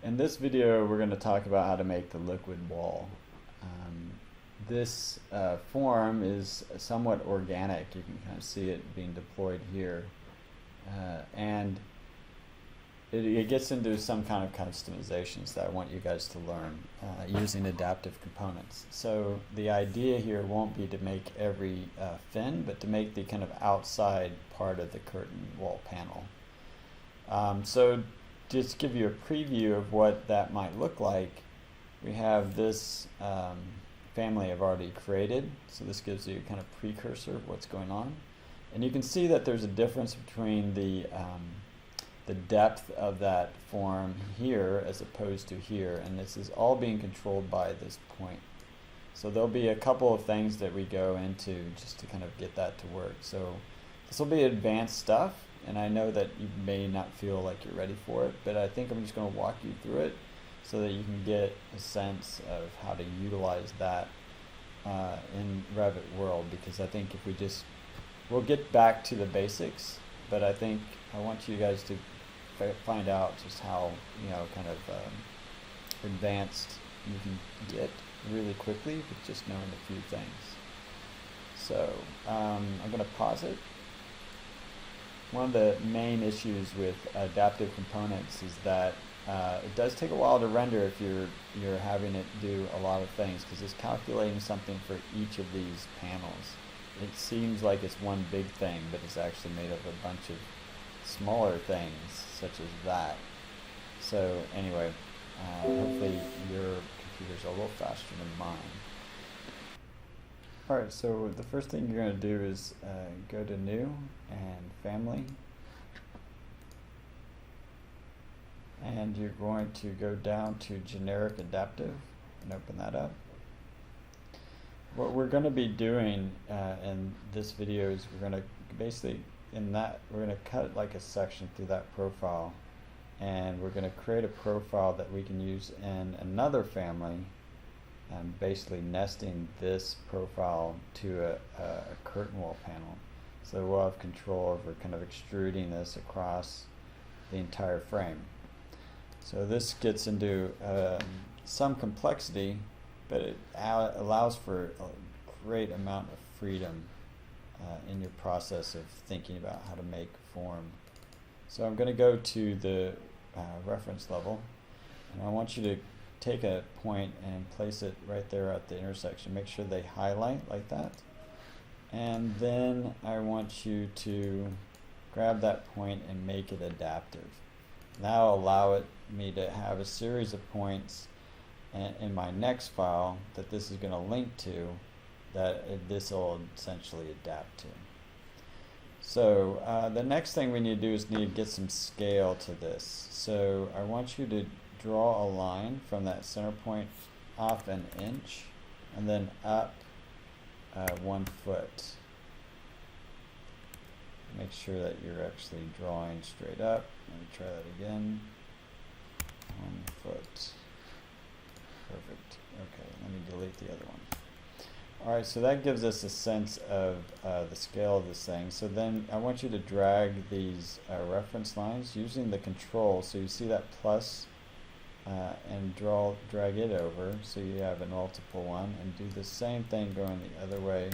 In this video, we're going to talk about how to make the liquid wall. This form is somewhat organic. You can kind of see it being deployed here. And it gets into some kind of customizations that I want you guys to learn using adaptive components. So the idea here won't be to make every fin, but to make the kind of outside part of the curtain wall panel. So just to give you a preview of what that might look like, we have this family I've already created. So this gives you a kind of precursor of what's going on. And you can see that there's a difference between the depth of that form here as opposed to here, and this is all being controlled by this point. So there'll be a couple of things that we go into just to kind of get that to work. So this will be advanced stuff, and I know that you may not feel like you're ready for it, but I think I'm just going to walk you through it so that you can get a sense of how to utilize that in Revit world, because I think if we'll get back to the basics, but I think I want you guys to find out just how, kind of advanced you can get really quickly with just knowing a few things. So I'm going to pause it. One of the main issues with adaptive components is that it does take a while to render if you're having it do a lot of things, because it's calculating something for each of these panels. It seems like it's one big thing, but it's actually made up of a bunch of smaller things, such as that. So anyway, hopefully your computer's a little faster than mine. Alright, so the first thing you're going to do is go to New and Family. And you're going to go down to Generic Adaptive and open that up. What we're going to be doing in this video is we're going to basically, we're going to cut like a section through that profile, and we're going to create a profile that we can use in another family, and basically nesting this profile to a curtain wall panel. So we'll have control over kind of extruding this across the entire frame. So this gets into some complexity, but it allows for a great amount of freedom in your process of thinking about how to make form. So I'm going to go to the reference level, and I want you to take a point and place it right there at the intersection. Make sure they highlight like that, and then I want you to grab that point and make it adaptive. Now allow me to have a series of points in my next file that this is going to link to, that this will essentially adapt to. So the next thing we need to do is get some scale to this. So I want you to draw a line from that center point off an inch and then up 1 foot. Make sure that you're actually drawing straight up. Let me try that again. 1 foot. Perfect. Okay, let me delete the other one. Alright, so that gives us a sense of the scale of this thing. So then I want you to drag these reference lines using the control. So you see that plus and drag it over so you have a multiple one, and do the same thing going the other way.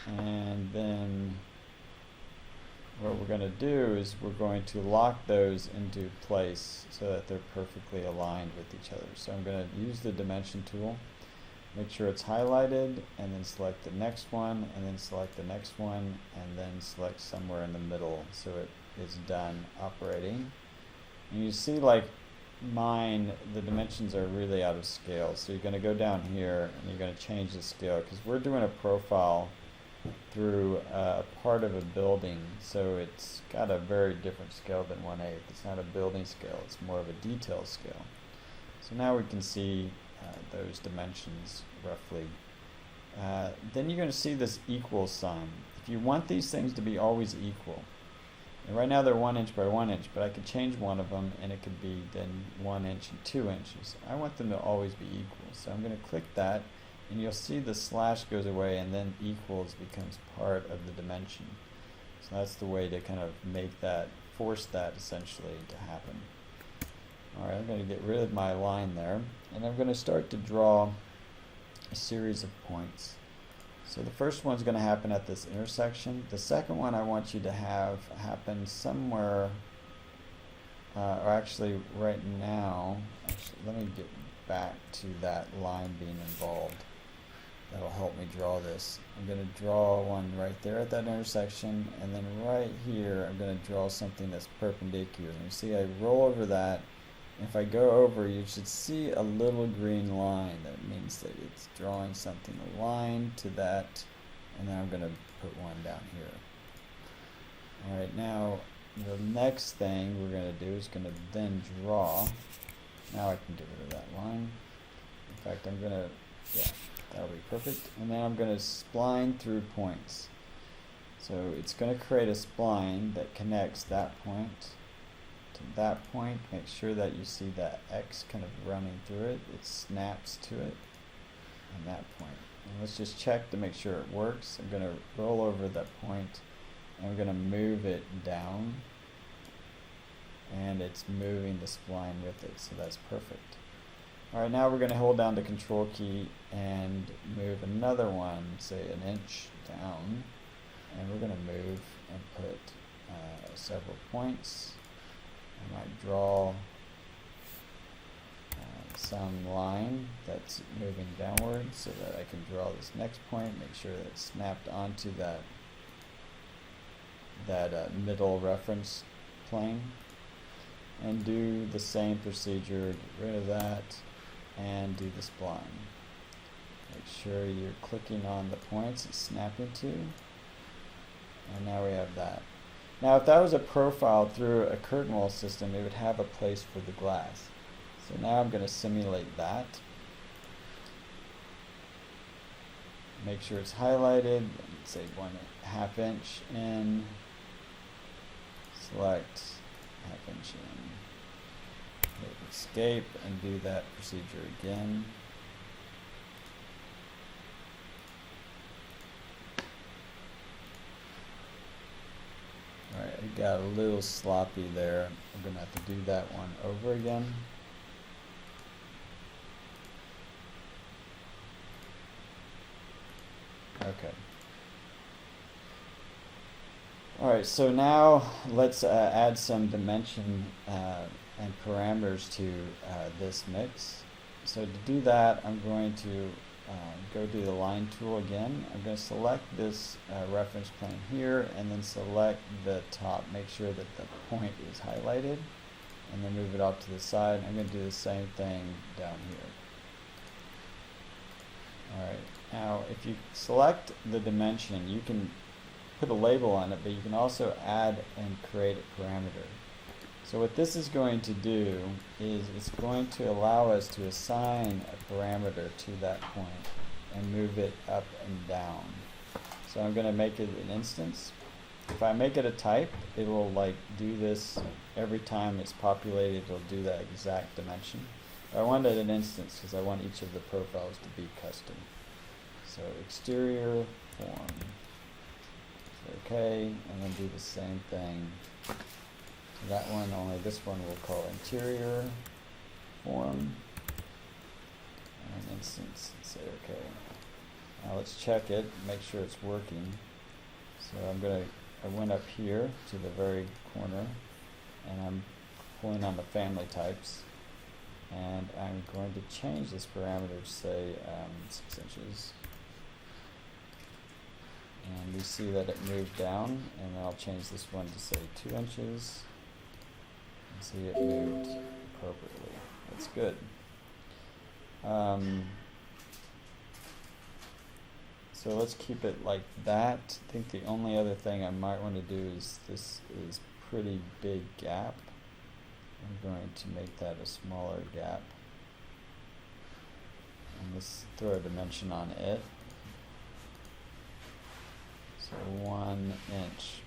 And then what we're going to do is we're going to lock those into place so that they're perfectly aligned with each other. So I'm going to use the dimension tool, make sure it's highlighted, and then select the next one, and then select the next one, and then select somewhere in the middle so it is done operating. And you see, like mine, the dimensions are really out of scale. So you're going to go down here and you're going to change the scale, because we're doing a profile through a part of a building, so it's got a very different scale than 1/8. It's not a building scale, it's more of a detail scale. So now we can see those dimensions roughly. Then you're going to see this equal sign. If you want these things to be always equal, and right now they're 1 inch by 1 inch, but I could change one of them and it could be then 1 inch and 2 inches. I want them to always be equal, so I'm going to click that, and you'll see the slash goes away, and then equals becomes part of the dimension. So that's the way to kind of make that force that essentially to happen. Alright, I'm going to get rid of my line there, and I'm going to start to draw a series of points. So the first one's going to happen at this intersection. The second one I want you to have happen somewhere, or actually right now, let me get back to that line being involved. That'll help me draw this. I'm going to draw one right there at that intersection, and then right here I'm going to draw something that's perpendicular. And you see I roll over that. If I go over, you should see a little green line. That means that it's drawing something aligned to that, and then I'm going to put one down here. Alright, now the next thing we're going to do is going to then draw. Now I can get rid of that line. In fact, I'm going to, yeah, that'll be perfect. And then I'm going to spline through points. So it's going to create a spline that connects that point to that point. Make sure that you see that X kind of running through it. It snaps to it on that point. And let's just check to make sure it works. I'm going to roll over that point, and I'm going to move it down, and it's moving the spline with it, so that's perfect. Alright, now we're going to hold down the control key and move another one, say an inch down, and we're going to move and put several points. I might draw some line that's moving downward so that I can draw this next point, make sure that it's snapped onto that middle reference plane, and do the same procedure, get rid of that, and do the spline. Make sure you're clicking on the points it's snapping to, and now we have that. Now if that was a profile through a curtain wall system, it would have a place for the glass. So now I'm going to simulate that. Make sure it's highlighted, say 1/2 inch in, select 1/2 inch in, hit escape and do that procedure again. Alright, I got a little sloppy there. I'm going to have to do that one over again. Okay. Alright, so now let's add some dimension and parameters to this mix. So to do that, I'm going to go do the line tool again. I'm going to select this reference plane here, and then select the top. Make sure that the point is highlighted, and then move it off to the side. I'm going to do the same thing down here. Alright, now if you select the dimension, you can put a label on it, but you can also add and create a parameter. So what this is going to do is it's going to allow us to assign a parameter to that point and move it up and down. So I'm going to make it an instance. If I make it a type, it will like do this every time it's populated. It'll do that exact dimension. I want it an instance because I want each of the profiles to be custom. So exterior form. Okay, and then do the same thing. That one, only this one we'll call interior form. And instance, and say okay. Now let's check it, make sure it's working. So I went up here to the very corner, and I'm pulling on the family types. And I'm going to change this parameter to say 6 inches. And we see that it moved down, and then I'll change this one to say 2 inches. And see it moved appropriately. That's good. So let's keep it like that. I think the only other thing I might want to do is this is pretty big gap. I'm going to make that a smaller gap. And let's throw a dimension on it. So 1 inch.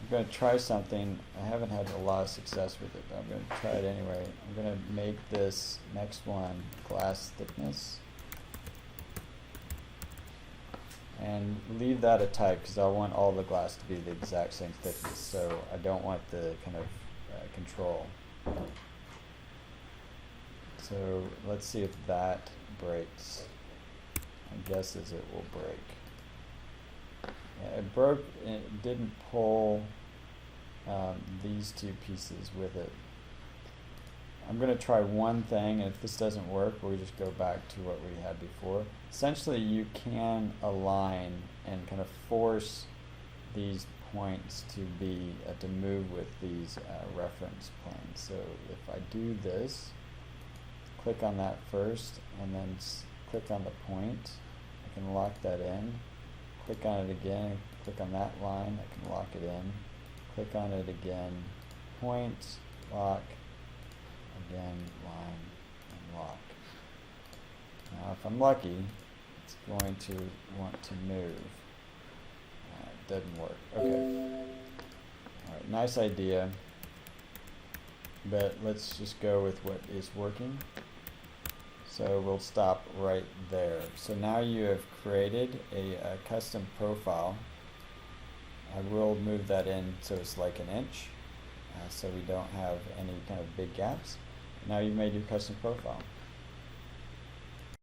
I'm going to try something. I haven't had a lot of success with it, but I'm going to try it anyway. I'm going to make this next one glass thickness. and leave that a type because I want all the glass to be the exact same thickness, so I don't want the kind of control. So let's see if that breaks. My guess is it will break. Yeah, it broke, it didn't pull these two pieces with it. I'm going to try one thing, and if this doesn't work, we just go back to what we had before. Essentially, you can align and kind of force these points to be to move with these reference planes. So if I do this, click on that first, and then click on the point, I can lock that in. Click on it again, click on that line, I can lock it in. Click on it again, point, lock, again, line, and lock. Now if I'm lucky, it's going to want to move. It doesn't work. Okay. Alright, nice idea. But let's just go with what is working. So we'll stop right there. So now you have created a custom profile. I will move that in so it's like an inch, so we don't have any kind of big gaps. Now you've made your custom profile.